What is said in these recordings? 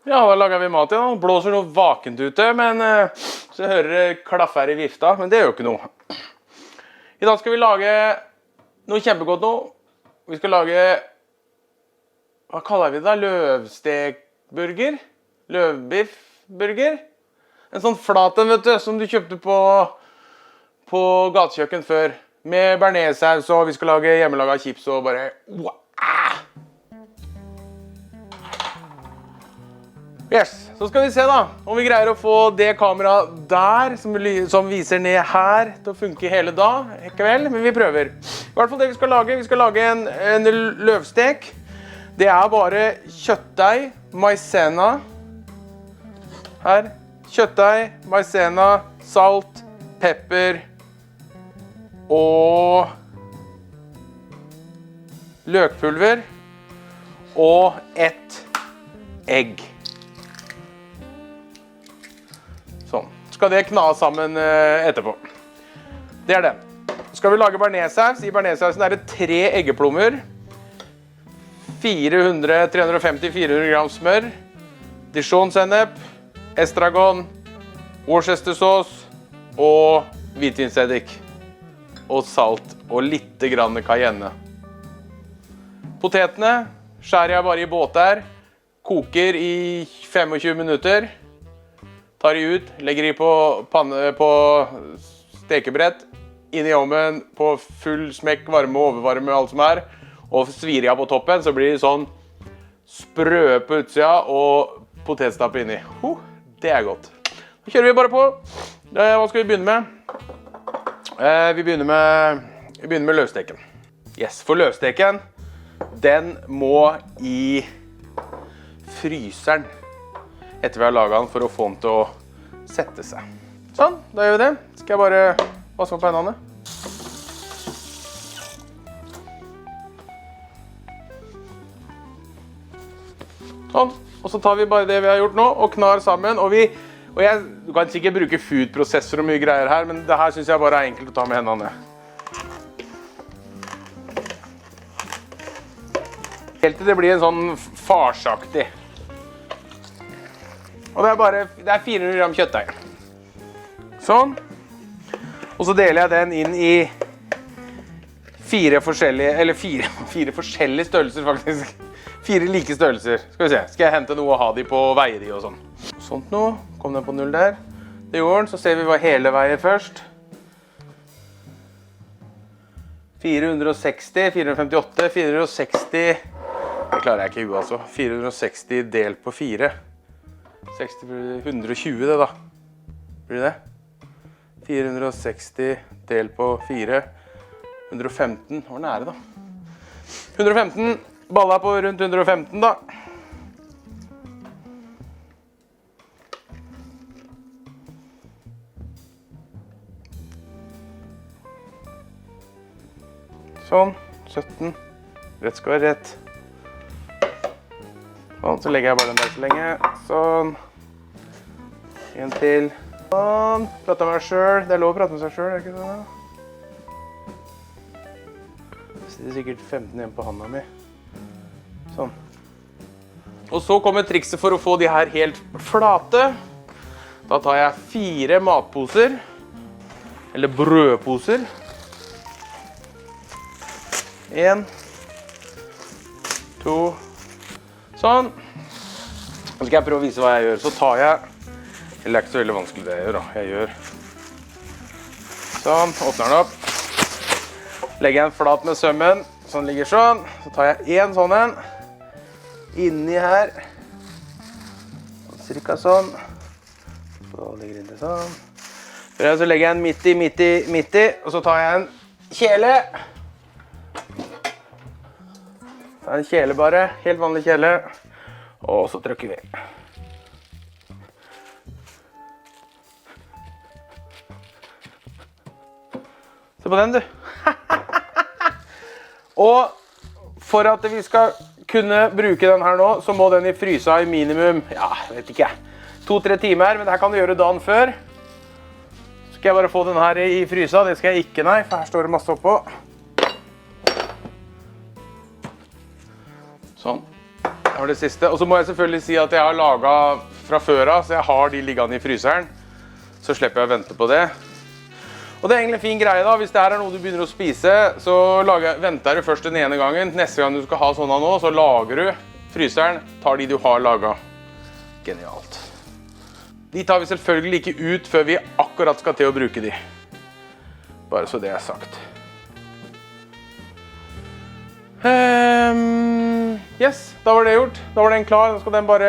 Ja, da lager vi mat igjen. Blåser noe vakent ute, men så hører det klaffer i vifta, men det gjør jo ikke noe. I dag skal vi lage noe kjempegodt nå. Vi skal lage, hva kaller vi det da? Løvstekburger? Løvbiffburger? En sånn flaten, vet du, som du kjøpte på gatekjøkken før. Med bearnéssaus, og vi skal lage hjemmelaget chips og bare... Wow. Yes, så skal vi se da, om vi greier å få det kameraet der, som viser ned her, til å funke hele dag, ikke vel? Men vi prøver. I hvert fall det vi skal lage en løvstek. Det er bare kjøttdeig, maizena, her, kjøttdeig, maizena, salt, pepper, og løkpulver, og et egg. Sånn. Skal det kna sammen etterpå. Det er det. Skal vi lage bearnéssaus? I bearnéssausen er det 3 eggeplommer, 350-400 gram smør, dijon-sennep, estragon, worcestersaus og hvitvinseddik. Og salt og litt grann cayenne. Potetene skjærer jeg bare i båter, koker i 25 minutter, tar de ut, legger de på stekebrett, inn i ovnen på full smekk, varme og overvarme, alt som er, og svirer jeg på toppen, så blir de sånn sprø på utsida og potetstapp inni. Det er godt. Da kjører vi bare på. Hva skal vi begynne med? Vi begynner med løvsteken. Yes, for løvsteken, den må i fryseren etter vi har laget den for å få den til å sette seg. Sånn, da gjør vi det. Skal jeg bare vaske opp hendene. Sånn, og så tar vi bare det vi har gjort nå og knar sammen, du kan sikkert bruke foodprosessor og mye greier her, men det her synes jeg bare er enkelt å ta med hendene. Helt til det blir en sånn farsaktig. Og det er 400 gram kjøttdeig. Sånn. Og så deler jeg den inn i 4 forskjellige størrelser faktisk. 4 like størrelser. Skal vi se, skal jeg hente noe og ha de på og veie de og sånn. Sånt nå, kom den på 0 der. Det gjorde den, så ser vi hva hele veier først. 460, 458, 460, det klarer jeg ikke i huet altså. 460 delt på 4. 120 det da. Blir det? 460 delt på 4. 115, hvor nære da? 115, balla på rundt 115 da. Sånn, 17. Rett skal være rett. Sånn, så legger jeg bare den der så lenge. Sånn. En til. Sånn. Prate med meg selv. Det er lov å prate med seg selv, er det ikke sånn? Det sitter sikkert 15 igjen på handa mi. Sånn. Og så kommer trikset for å få de her helt flate. Da tar jeg 4 matposer. Eller brødposer. 1, 2, sånn. Nå skal jeg prøve å vise hva jeg gjør. Så tar jeg, eller det er ikke så veldig vanskelig det jeg gjør da. Jeg gjør sånn, åpner den opp. Legger jeg en flat med sømmen, sånn ligger sånn. Så tar jeg en sånn en, inni her. Cirka sånn. Så legger jeg inn det sånn. Så legger jeg en midt i, og så tar jeg en kjele. En kjele bare, helt vanlig kjele. Og så trykker vi. Se på den du. Og for at vi skal kunne bruke den her nå, så må den i frysa i minimum, ja, jeg vet ikke, 2-3 timer, men det her kan du gjøre dagen før. Så skal jeg bare få den her i frysa, det skal jeg ikke, nei, for her står det masse oppå. Sånn. Det var det siste. Og så må jeg selvfølgelig si at jeg har laget fra før av, så jeg har de liggende i fryseren. Så slipper jeg å vente på det. Og det er egentlig en fin greie da, hvis det her er noe du begynner å spise, så venter du først den ene gangen. Neste gang du skal ha sånn av nå, så lager du fryseren, tar de du har laget. Genialt. De tar vi selvfølgelig ikke ut før vi akkurat skal til å bruke de. Bare så det er sagt. Yes, da var det gjort. Da var den klar. Da skal den bare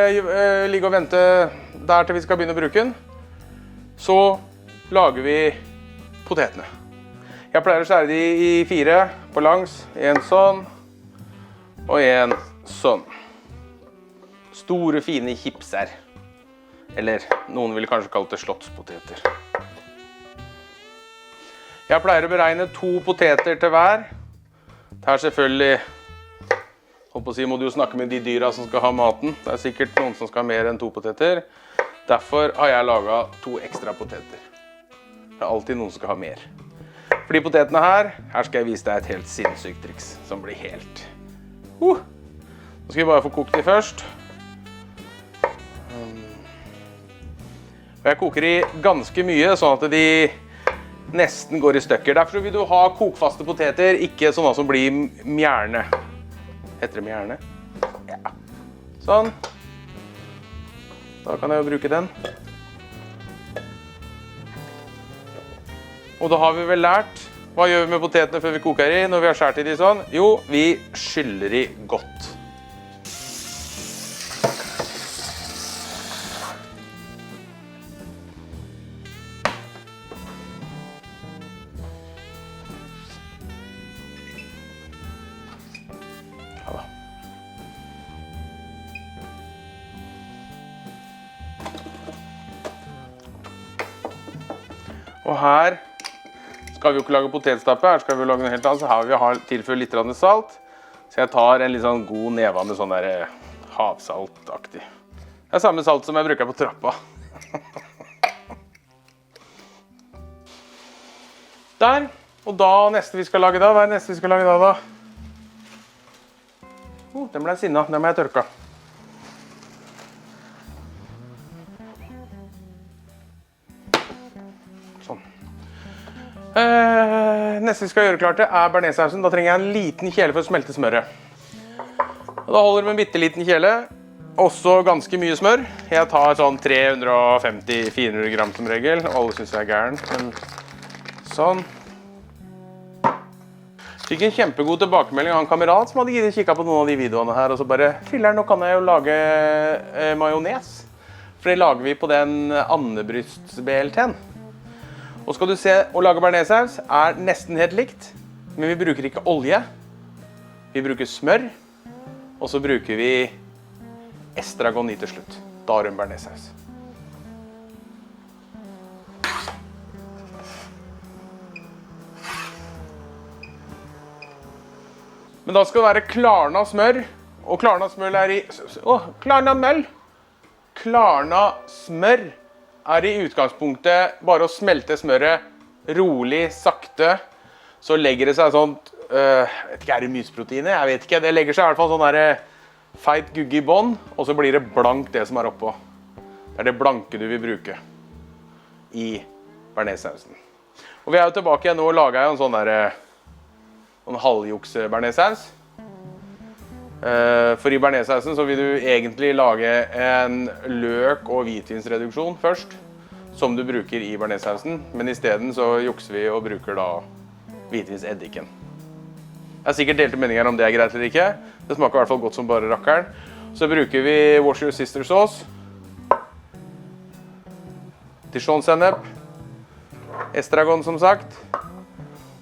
ligge og vente der til vi skal begynne å bruke den. Så lager vi potetene. Jeg pleier å skjære de i 4 på langs. En sånn og en sånn. Store, fine chipser. Eller noen vil kanskje kalle det slottspoteter. Jeg pleier å beregne 2 poteter til hver. Det er selvfølgelig, holdt på å si, må du jo snakke med de dyra som skal ha maten. Det er sikkert noen som skal ha mer enn 2 poteter. Derfor har jeg laget 2 ekstra poteter. Det er alltid noen som skal ha mer. For de potetene her skal jeg vise deg et helt sinnssykt triks, som blir helt... Nå skal vi bare få kokt de først. Og jeg koker de ganske mye, sånn at de nesten går i stykker. Derfor vil du ha kokfaste poteter, ikke sånne som blir mjerne. Heter det mjerne? Ja. Sånn. Da kan jeg jo bruke den. Og da har vi vel lært, hva gjør vi med potetene før vi koker i, når vi har skjært i de sånn? Jo, vi skyller de godt. Og her skal vi jo ikke lage potetstappe, her skal vi lage noe helt annet, så her vil vi tilføre litt salt. Så jeg tar en litt sånn god neve med sånn der havsaltaktig. Det er samme salt som jeg bruker på trappa. Der, og da neste vi skal lage da, hva er det neste vi skal lage da? Den ble sinna, den må jeg tørke. Neste vi skal gjøre klart til er bearnaisesausen. Da trenger jeg en liten kjele for å smelte smøret. Og da holder det med en bitteliten kjele. Også ganske mye smør. Jeg tar sånn 350-400 gram som regel. Alle synes jeg er gæren, men sånn. Fikk en kjempegod tilbakemelding av en kamerat som hadde gitt kikket på noen av de videoene her, og så bare, filler'n, nå kan jeg jo lage majones. For det lager vi på den andebrysts-BLT-en. Og skal du se, å lage bearnaisesaus er nesten helt likt, men vi bruker ikke olje. Vi bruker smør, og så bruker vi estragon i til slutt. Da har du en bearnaisesaus. Men da skal det være klarna smør, og klarna smør er i... klarna møll! Klarna smør er i utgangspunktet bare å smelte smøret rolig, sakte, så legger det seg sånt, jeg vet ikke, er det mysproteiner? Jeg vet ikke, det legger seg i hvert fall sånn der feit gugge i bånd, og så blir det blankt det som er oppå. Det er det blanke du vil bruke i bearnaisesausen. Og vi er jo tilbake igjen nå og lager jeg en sånn der, en halvjuks bearnaisesaus. For i bearnaisesausen så vil du egentlig lage en løk- og hvitvinsreduksjon først, som du bruker i bearnaisesausen, men i stedet så jukser vi og bruker da hvitvinseddiken. Det er sikkert delte meninger om det er greit eller ikke. Det smaker i hvert fall godt som bare rakkeren. Så bruker vi Wash Your Sister sauce, Dijon-sennep, estragon som sagt,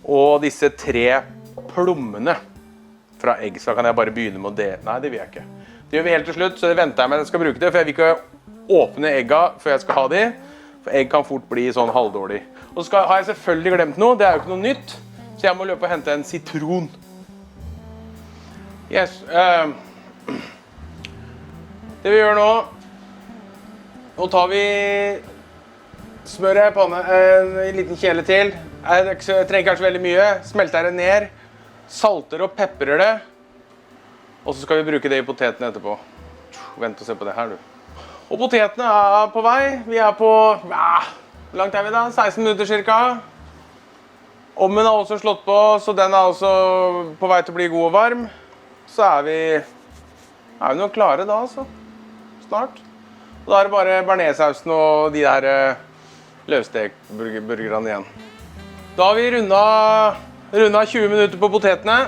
og disse 3 plommene fra egg, så kan jeg bare begynne med det. Nei, det vil jeg ikke. Det gjør vi helt til slutt, så det venter jeg med at jeg skal bruke det, for jeg vil ikke åpne egga før jeg skal ha de, for egg kan fort bli sånn halvdårlig. Og så har jeg selvfølgelig glemt noe, det er jo ikke noe nytt, så jeg må løpe og hente en sitron. Yes. Det vi gjør nå, nå tar vi smøret på en liten kjele til. Jeg trenger kanskje veldig mye, smelter det ned, salter og peprer det, og så skal vi bruke det i potetene etterpå. Vent og se på det her, du. Og potetene er på vei. Vi er på, hvor langt er vi da? 16 minutter cirka. Ovnen har også slått på, så den er også på vei til å bli god og varm. Så er vi nok klare da, altså. Snart. Og da er det bare bearnaisesausen og de der løvstekburgerne igjen. Da har vi rundet 20 minutter på potetene.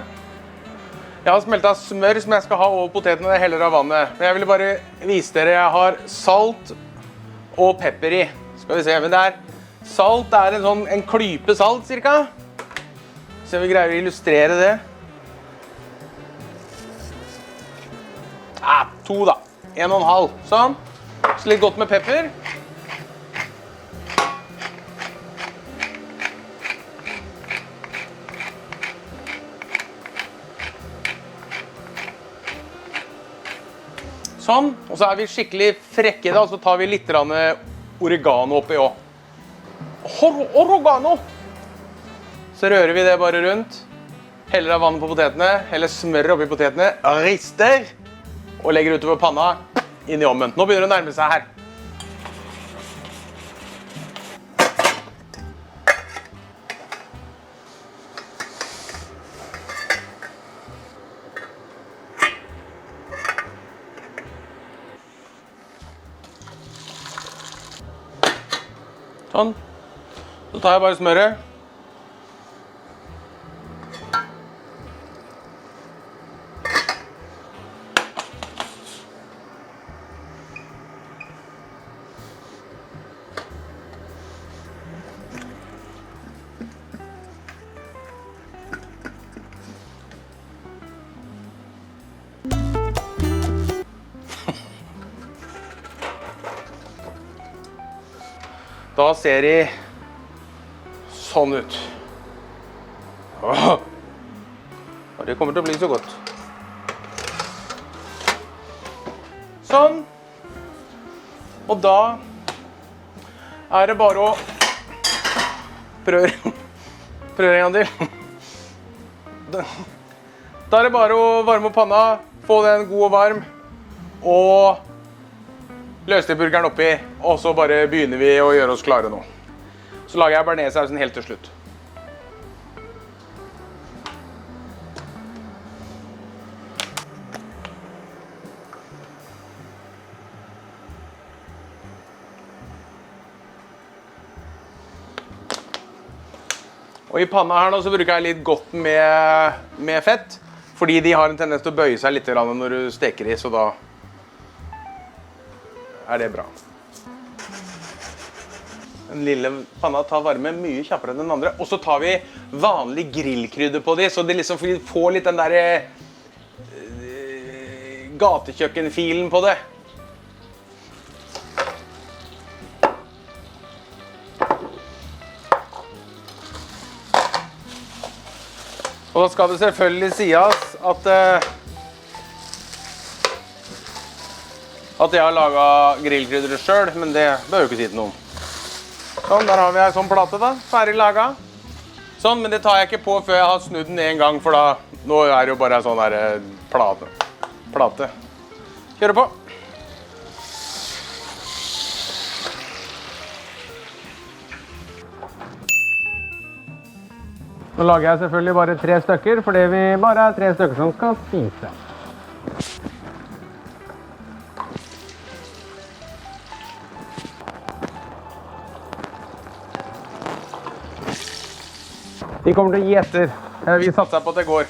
Jeg har smeltet smør som jeg skal ha over potetene og heller av vannet. Men jeg ville bare vise dere, jeg har salt og pepper i. Skal vi se, men det er salt, det er en klype salt cirka. Så vi greier å illustrere det. 2 da, 1,5, sånn. Så litt godt med pepper. Sånn, og så er vi skikkelig frekke da, og så tar vi litt oregano oppi også. Oregano! Så rører vi det bare rundt. Heller av vannet på potetene, heller smør oppi potetene, rister, og legger utover panna, inn i ovnen. Nå begynner det å nærme seg her. Sånn. Så tar jeg bare smøret. Da ser de sånn ut. Og det kommer til å bli så godt. Sånn. Og da er det bare å prøve en gang til. Da er det bare å varme opp panna, få den god og varm, og løstekburgeren oppi, og så bare begynner vi å gjøre oss klare nå. Så lager jeg bearnaisesausen helt til slutt. Og i panna her nå så bruker jeg litt godt med fett, fordi de har en tendens til å bøye seg litt når du steker i, så da er det bra. Den lille panna tar varme mye kjappere enn den andre. Og så tar vi vanlig grillkrydder på de, så det liksom får litt den der gatekjøkkenfilen på det. Og da skal det selvfølgelig sies at jeg har laget grillkrydder selv, men det bør jo ikke si til noen. Sånn, der har vi en sånn plate da, ferdig laget. Sånn, men det tar jeg ikke på før jeg har snudd den en gang, for da, nå er det jo bare en sånn der plate. Kjører på. Nå lager jeg selvfølgelig bare 3 stykker, fordi vi bare er 3 stykker som skal spise. De kommer til å gi etter. Vi satser på at det går.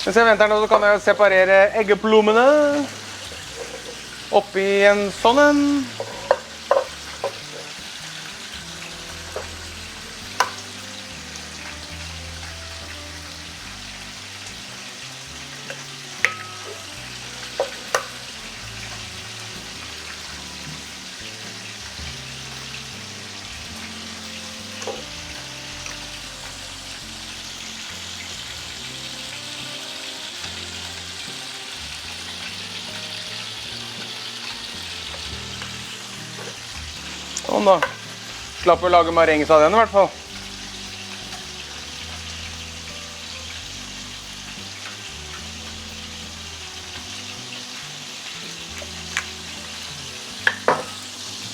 Mens jeg venter nå, så kan jeg separere eggeplommene oppi en sånn en. Sånn da. Slapp å lage marengs av den i hvert fall.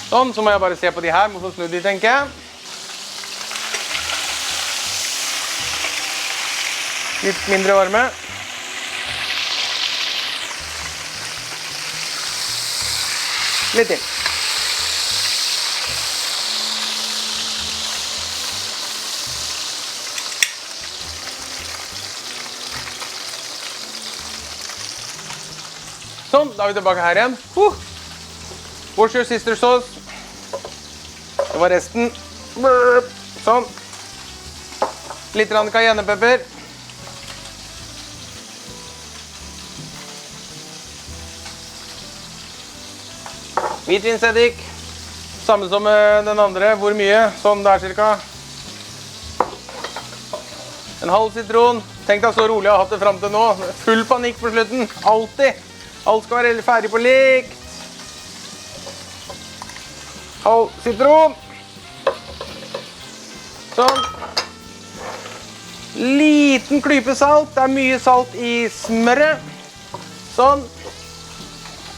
Sånn, så må jeg bare se på de her, må få snu de, tenker jeg. Litt mindre varme. Litt til. Sånn, da er vi tilbake her igjen. Worcestershire sister sauce. Det var resten. Sånn. Litt cayennepepper. Hvitvinseddik. Samme som den andre. Hvor mye? Sånn der cirka. En halv sitron. Tenk deg så rolig jeg har hatt det frem til nå. Full panikk på slutten. Alltid. Alt skal være ferdig på likt. Halv sitron. Sånn. Liten klype salt. Det er mye salt i smøret. Sånn.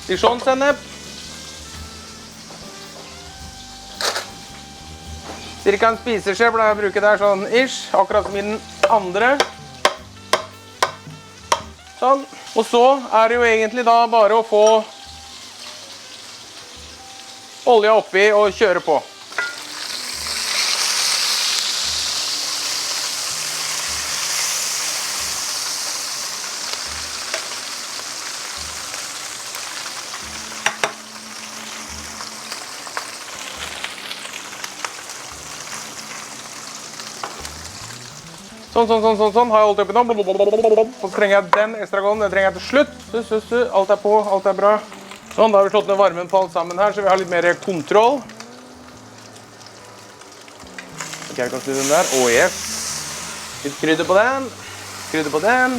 Dijon-sennep. Cirka en spiseskje pleier jeg å bruke der sånn ish. Akkurat som i den andre. Sånn. Og så er det jo egentlig da bare å få olja oppi og kjøre på. Sånn, har jeg holdt oppi nå. Så trenger jeg den estragonen, den trenger jeg til slutt. Alt er på, alt er bra. Sånn, da har vi slått ned varmen på alt sammen her, så vi har litt mer kontroll. Ok, jeg kan snu den der. Åh, yes. Litt krydder på den. Krydder på den.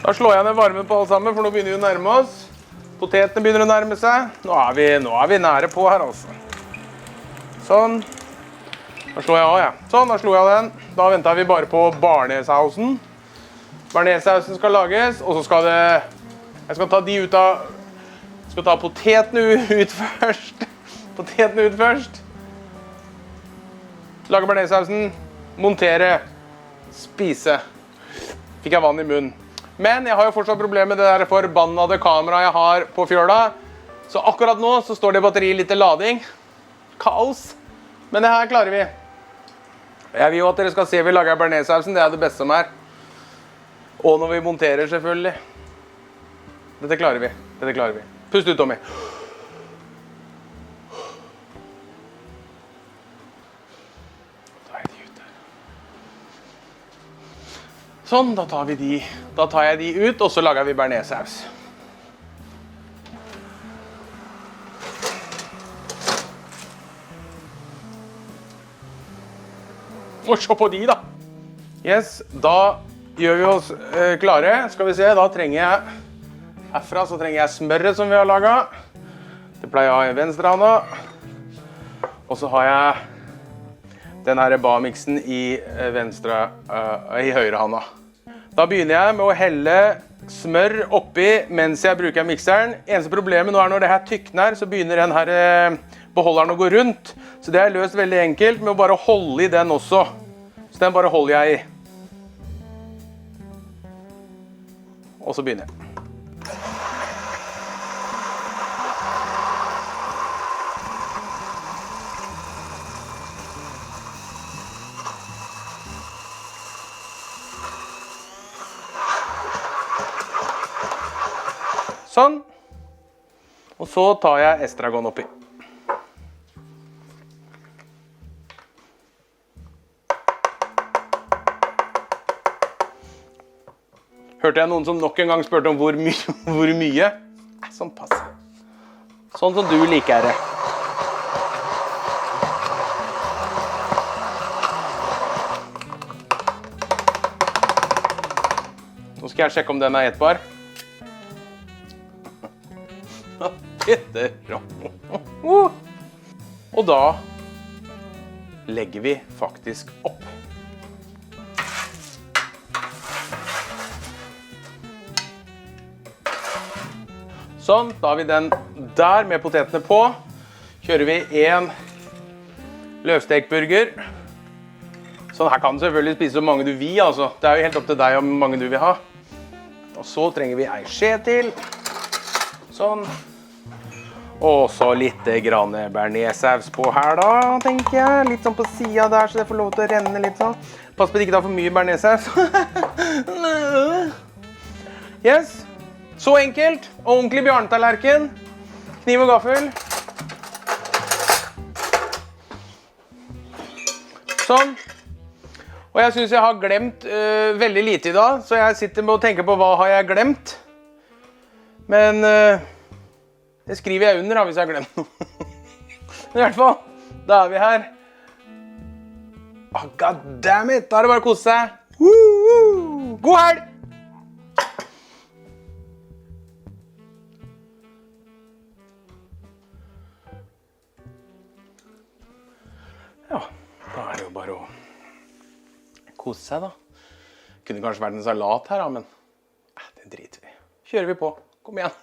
Da slår jeg ned varmen på alt sammen, for nå begynner vi å nærme oss. Potetene begynner å nærme seg. Nå er vi nære på her, altså. Sånn. Da slår jeg av, ja. Sånn, da slår jeg av den. Da venter vi bare på barnesausen. Barnesausen skal lages, og så skal det... Jeg skal ta de ut av... Jeg skal ta potetene ut først. Potetene ut først. Lage barnesausen. Montere. Spise. Fikk jeg vann i munnen. Men jeg har jo fortsatt problemer med det der forbannede kameraet jeg har på fjøla. Så akkurat nå så står det batteri litt til lading. Kaos. Men det her klarer vi. Jeg vil jo at dere skal se vi lager bearnaisesausen. Det er det beste som er. Og når vi monterer selvfølgelig. Dette klarer vi. Dette klarer vi. Pust ut, Tommy. Sånn, da tar jeg de ut, og så lager vi bearnaisesaus. Og se på de da. Yes, da gjør vi oss klare. Skal vi se, da trenger jeg, herfra så trenger jeg smøret som vi har laget. Det pleier jeg å ha i venstre hånda. Og så har jeg den her bamiksen i høyre hånda. Da begynner jeg med å helle smør oppi mens jeg bruker mikseren. Eneste problemet nå er når det her tykner, så begynner den her beholderen å gå rundt. Så det er løst veldig enkelt med å bare holde i den også. Så den bare holder jeg i. Og så begynner jeg. Sånn. Og så tar jeg estragon oppi. Hørte jeg noen som nok en gang spurte om hvor mye? Sånn pass. Sånn som du liker det. Nå skal jeg sjekke om den etbar. Og da legger vi faktisk opp. Sånn, da har vi den der med potetene på. Kjører vi en løvstekburger. Sånn, her kan du selvfølgelig spise så mange du vil, altså. Det er jo helt opp til deg om mange du vil ha. Og så trenger vi en skje til. Sånn. Og så litt grann bearnéssaus på her da, tenker jeg. Litt sånn på siden der, så det får lov til å renne litt sånn. Pass på at det ikke tar for mye bearnéssaus. Yes. Så enkelt. Ordentlig bjørnetallerken. Kniv og gaffel. Sånn. Og jeg synes jeg har glemt veldig lite i dag, så jeg sitter med å tenke på hva har jeg glemt. Men det skriver jeg under da, hvis jeg har glemt noe. Men i hvert fall, da er vi her. Oh, god damn it, da er det bare å kose seg. God helg! Ja, da er det jo bare å kose seg da. Kunne kanskje vært en salat her da, men det driter vi. Kjører vi på. Kom igjen.